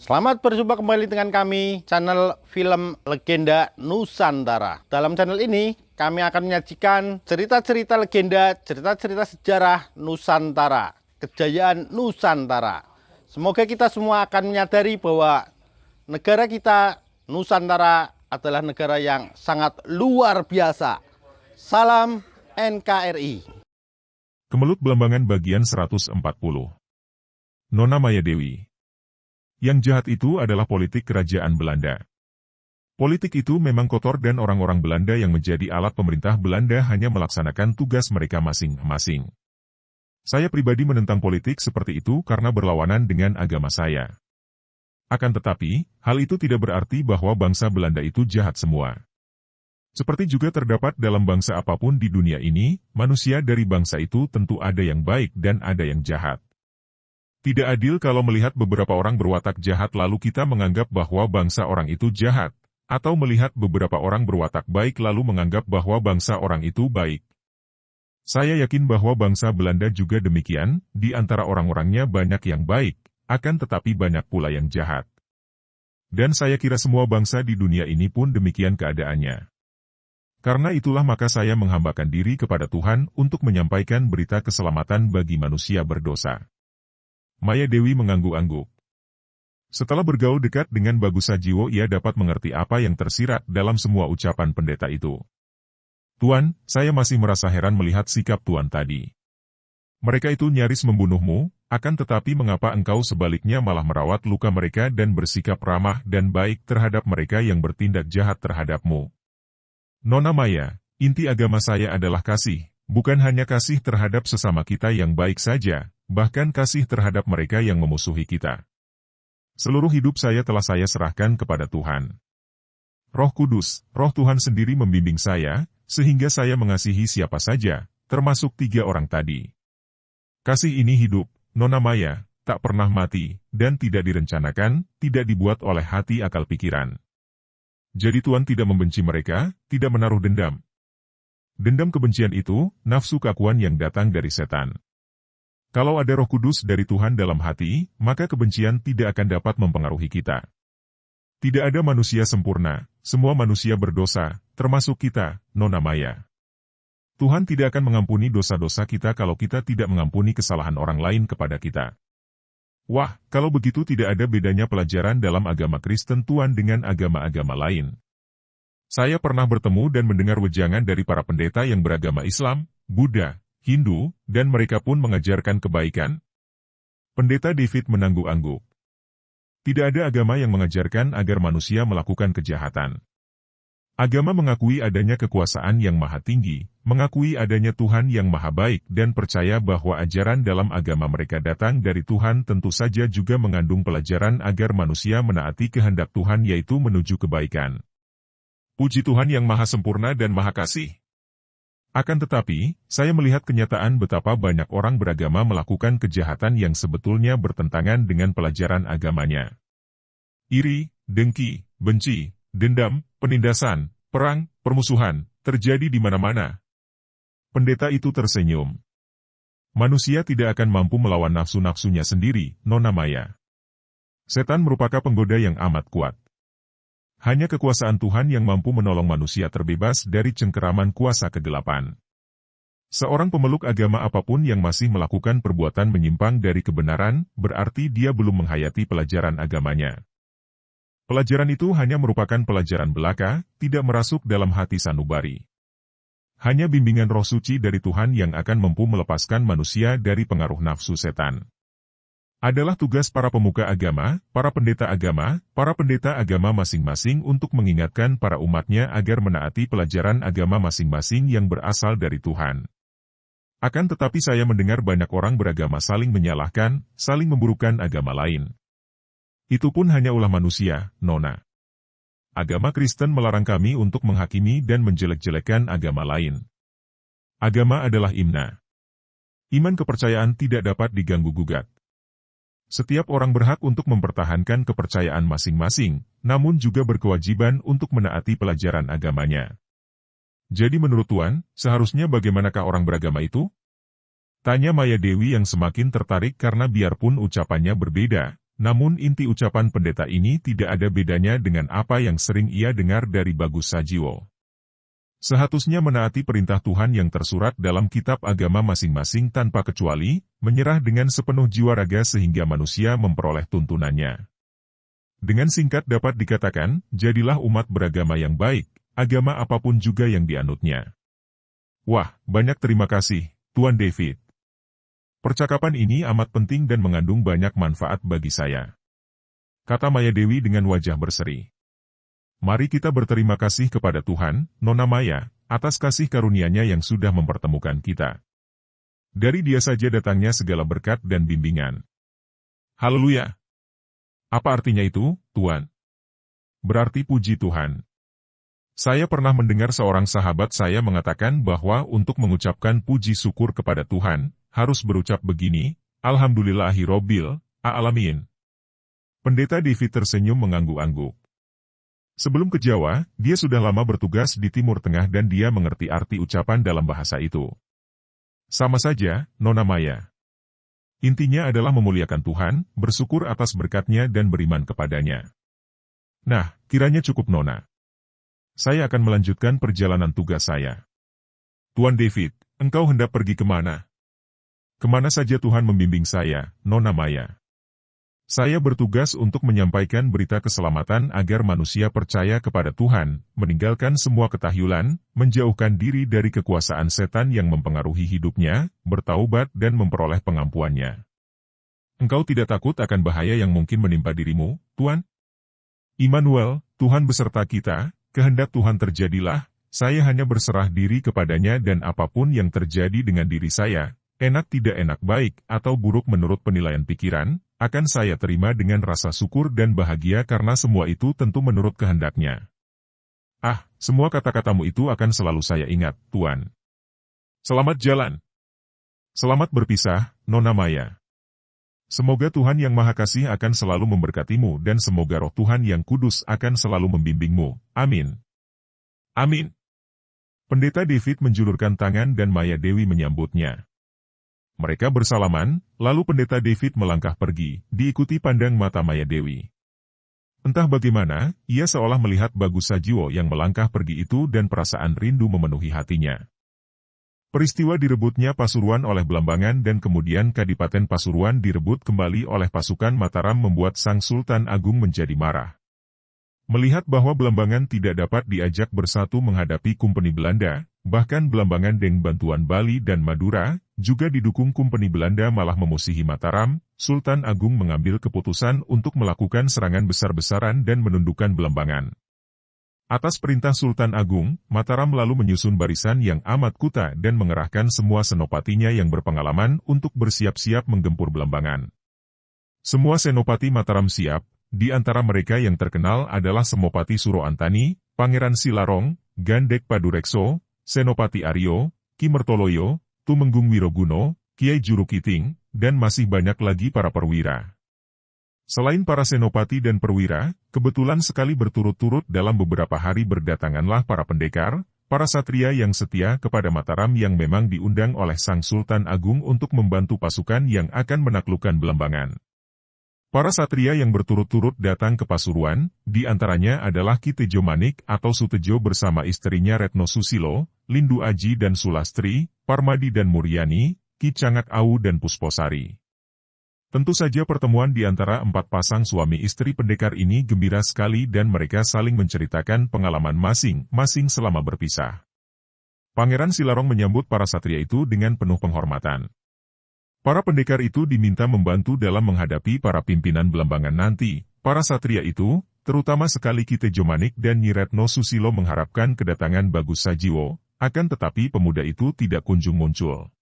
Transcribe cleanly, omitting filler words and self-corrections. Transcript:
Selamat berjumpa kembali dengan kami, channel Film Legenda Nusantara. Dalam channel ini, kami akan menyajikan cerita-cerita legenda, cerita-cerita sejarah Nusantara, kejayaan Nusantara. Semoga kita semua akan menyadari bahwa negara kita, Nusantara, adalah negara yang sangat luar biasa. Salam NKRI. Kemelut Belambangan bagian 140. Nona Maya Dewi. Yang jahat itu adalah politik kerajaan Belanda. Politik itu memang kotor dan orang-orang Belanda yang menjadi alat pemerintah Belanda hanya melaksanakan tugas mereka masing-masing. Saya pribadi menentang politik seperti itu karena berlawanan dengan agama saya. Akan tetapi, hal itu tidak berarti bahwa bangsa Belanda itu jahat semua. Seperti juga terdapat dalam bangsa apapun di dunia ini, manusia dari bangsa itu tentu ada yang baik dan ada yang jahat. Tidak adil kalau melihat beberapa orang berwatak jahat lalu kita menganggap bahwa bangsa orang itu jahat, atau melihat beberapa orang berwatak baik lalu menganggap bahwa bangsa orang itu baik. Saya yakin bahwa bangsa Belanda juga demikian, di antara orang-orangnya banyak yang baik, akan tetapi banyak pula yang jahat. Dan saya kira semua bangsa di dunia ini pun demikian keadaannya. Karena itulah maka saya menghambakan diri kepada Tuhan untuk menyampaikan berita keselamatan bagi manusia berdosa. Maya Dewi mengangguk-angguk. Setelah bergaul dekat dengan Bagus Sajiwo, ia dapat mengerti apa yang tersirat dalam semua ucapan pendeta itu. Tuan, saya masih merasa heran melihat sikap Tuan tadi. Mereka itu nyaris membunuhmu, akan tetapi mengapa engkau sebaliknya malah merawat luka mereka dan bersikap ramah dan baik terhadap mereka yang bertindak jahat terhadapmu? Nona Maya, inti agama saya adalah kasih, bukan hanya kasih terhadap sesama kita yang baik saja, bahkan kasih terhadap mereka yang memusuhi kita. Seluruh hidup saya telah saya serahkan kepada Tuhan. Roh Kudus, Roh Tuhan sendiri membimbing saya, sehingga saya mengasihi siapa saja, termasuk 3 orang tadi. Kasih ini hidup, Nona Maya, tak pernah mati, dan tidak direncanakan, tidak dibuat oleh hati akal pikiran. Jadi Tuhan tidak membenci mereka, tidak menaruh dendam. Dendam kebencian itu, nafsu keakuan yang datang dari setan. Kalau ada Roh Kudus dari Tuhan dalam hati, maka kebencian tidak akan dapat mempengaruhi kita. Tidak ada manusia sempurna, semua manusia berdosa, termasuk kita, Nona Maya. Tuhan tidak akan mengampuni dosa-dosa kita kalau kita tidak mengampuni kesalahan orang lain kepada kita. Wah, kalau begitu tidak ada bedanya pelajaran dalam agama Kristen Tuhan dengan agama-agama lain. Saya pernah bertemu dan mendengar wejangan dari para pendeta yang beragama Islam, Buddha, Hindu, dan mereka pun mengajarkan kebaikan. Pendeta David menangguk-angguk. Tidak ada agama yang mengajarkan agar manusia melakukan kejahatan. Agama mengakui adanya kekuasaan yang maha tinggi, mengakui adanya Tuhan yang maha baik dan percaya bahwa ajaran dalam agama mereka datang dari Tuhan, tentu saja juga mengandung pelajaran agar manusia menaati kehendak Tuhan yaitu menuju kebaikan. Puji Tuhan yang maha sempurna dan maha kasih. Akan tetapi, saya melihat kenyataan betapa banyak orang beragama melakukan kejahatan yang sebetulnya bertentangan dengan pelajaran agamanya. Iri, dengki, benci, dendam, penindasan, perang, permusuhan, terjadi di mana-mana. Pendeta itu tersenyum. Manusia tidak akan mampu melawan nafsu-nafsunya sendiri, Nona Maya. Setan merupakan penggoda yang amat kuat. Hanya kekuasaan Tuhan yang mampu menolong manusia terbebas dari cengkeraman kuasa kegelapan. Seorang pemeluk agama apapun yang masih melakukan perbuatan menyimpang dari kebenaran, berarti dia belum menghayati pelajaran agamanya. Pelajaran itu hanya merupakan pelajaran belaka, tidak merasuk dalam hati sanubari. Hanya bimbingan roh suci dari Tuhan yang akan mampu melepaskan manusia dari pengaruh nafsu setan. Adalah tugas para pemuka agama, para pendeta agama masing-masing untuk mengingatkan para umatnya agar menaati pelajaran agama masing-masing yang berasal dari Tuhan. Akan tetapi saya mendengar banyak orang beragama saling menyalahkan, saling memburukan agama lain. Itu pun hanya ulah manusia, Nona. Agama Kristen melarang kami untuk menghakimi dan menjelek-jelekan agama lain. Agama adalah imna. Iman kepercayaan tidak dapat diganggu-gugat. Setiap orang berhak untuk mempertahankan kepercayaan masing-masing, namun juga berkewajiban untuk menaati pelajaran agamanya. Jadi menurut Tuan, seharusnya bagaimanakah orang beragama itu? Tanya Maya Dewi yang semakin tertarik karena biarpun ucapannya berbeda, namun inti ucapan pendeta ini tidak ada bedanya dengan apa yang sering ia dengar dari Bagus Sajiwo. Seharusnya menaati perintah Tuhan yang tersurat dalam kitab agama masing-masing tanpa kecuali, menyerah dengan sepenuh jiwa raga sehingga manusia memperoleh tuntunannya. Dengan singkat dapat dikatakan, jadilah umat beragama yang baik, agama apapun juga yang dianutnya. Wah, banyak terima kasih, Tuan David. Percakapan ini amat penting dan mengandung banyak manfaat bagi saya, kata Maya Dewi dengan wajah berseri. Mari kita berterima kasih kepada Tuhan, Nona Maya, atas kasih karunia-Nya yang sudah mempertemukan kita. Dari Dia saja datangnya segala berkat dan bimbingan. Haleluya! Apa artinya itu, Tuan? Berarti puji Tuhan. Saya pernah mendengar seorang sahabat saya mengatakan bahwa untuk mengucapkan puji syukur kepada Tuhan, harus berucap begini, Alhamdulillahirobbil alamin. Pendeta David tersenyum mengangguk-angguk. Sebelum ke Jawa, dia sudah lama bertugas di Timur Tengah dan dia mengerti arti ucapan dalam bahasa itu. Sama saja, Nona Maya. Intinya adalah memuliakan Tuhan, bersyukur atas berkat-Nya dan beriman kepadanya. Nah, kiranya cukup Nona. Saya akan melanjutkan perjalanan tugas saya. Tuan David, engkau hendak pergi kemana? Kemana saja Tuhan membimbing saya, Nona Maya. Saya bertugas untuk menyampaikan berita keselamatan agar manusia percaya kepada Tuhan, meninggalkan semua ketahyulan, menjauhkan diri dari kekuasaan setan yang mempengaruhi hidupnya, bertaubat dan memperoleh pengampuannya. Engkau tidak takut akan bahaya yang mungkin menimpa dirimu, Tuan? Immanuel, Tuhan beserta kita, kehendak Tuhan terjadilah, saya hanya berserah diri kepadanya dan apapun yang terjadi dengan diri saya, enak tidak enak baik atau buruk menurut penilaian pikiran, akan saya terima dengan rasa syukur dan bahagia karena semua itu tentu menurut kehendak-Nya. Ah, semua kata-katamu itu akan selalu saya ingat, Tuan. Selamat jalan. Selamat berpisah, Nona Maya. Semoga Tuhan yang Maha Kasih akan selalu memberkatimu dan semoga Roh Tuhan yang Kudus akan selalu membimbingmu. Amin. Amin. Pendeta David menjulurkan tangan dan Maya Dewi menyambutnya. Mereka bersalaman, lalu Pendeta David melangkah pergi, diikuti pandang mata Maya Dewi. Entah bagaimana, ia seolah melihat Bagus Sajiwo yang melangkah pergi itu dan perasaan rindu memenuhi hatinya. Peristiwa direbutnya Pasuruan oleh Belambangan dan kemudian Kadipaten Pasuruan direbut kembali oleh pasukan Mataram membuat Sang Sultan Agung menjadi marah. Melihat bahwa Belambangan tidak dapat diajak bersatu menghadapi Kompeni Belanda, bahkan Belambangan dengan bantuan Bali dan Madura, juga didukung Kompeni Belanda malah memusuhi Mataram, Sultan Agung mengambil keputusan untuk melakukan serangan besar-besaran dan menundukkan Belambangan. Atas perintah Sultan Agung, Mataram lalu menyusun barisan yang amat kuta dan mengerahkan semua senopatinya yang berpengalaman untuk bersiap-siap menggempur Belambangan. Semua senopati Mataram siap, di antara mereka yang terkenal adalah Semopati Suro Antani, Pangeran Silarong, Gandek Padurekso, Senopati Aryo, Ki Mertoloyo, Tumenggung Wiroguno, Kiai Jurukiting, dan masih banyak lagi para perwira. Selain para senopati dan perwira, kebetulan sekali berturut-turut dalam beberapa hari berdatanganlah para pendekar, para satria yang setia kepada Mataram yang memang diundang oleh Sang Sultan Agung untuk membantu pasukan yang akan menaklukkan Belambangan. Para satria yang berturut-turut datang ke Pasuruan, di antaranya adalah Ki Tejo Manik atau Sutejo bersama istrinya Retno Susilo, Lindu Aji dan Sulastri, Parmadi dan Muryani, Ki Cangak Awu dan Pusposari. Tentu saja pertemuan di antara empat pasang suami istri pendekar ini gembira sekali dan mereka saling menceritakan pengalaman masing-masing selama berpisah. Pangeran Silarong menyambut para satria itu dengan penuh penghormatan. Para pendekar itu diminta membantu dalam menghadapi para pimpinan Belambangan nanti. Para satria itu, terutama sekali Ki Tejo Manik dan Nyi Retno Susilo mengharapkan kedatangan Bagus Sajiwo, akan tetapi pemuda itu tidak kunjung muncul.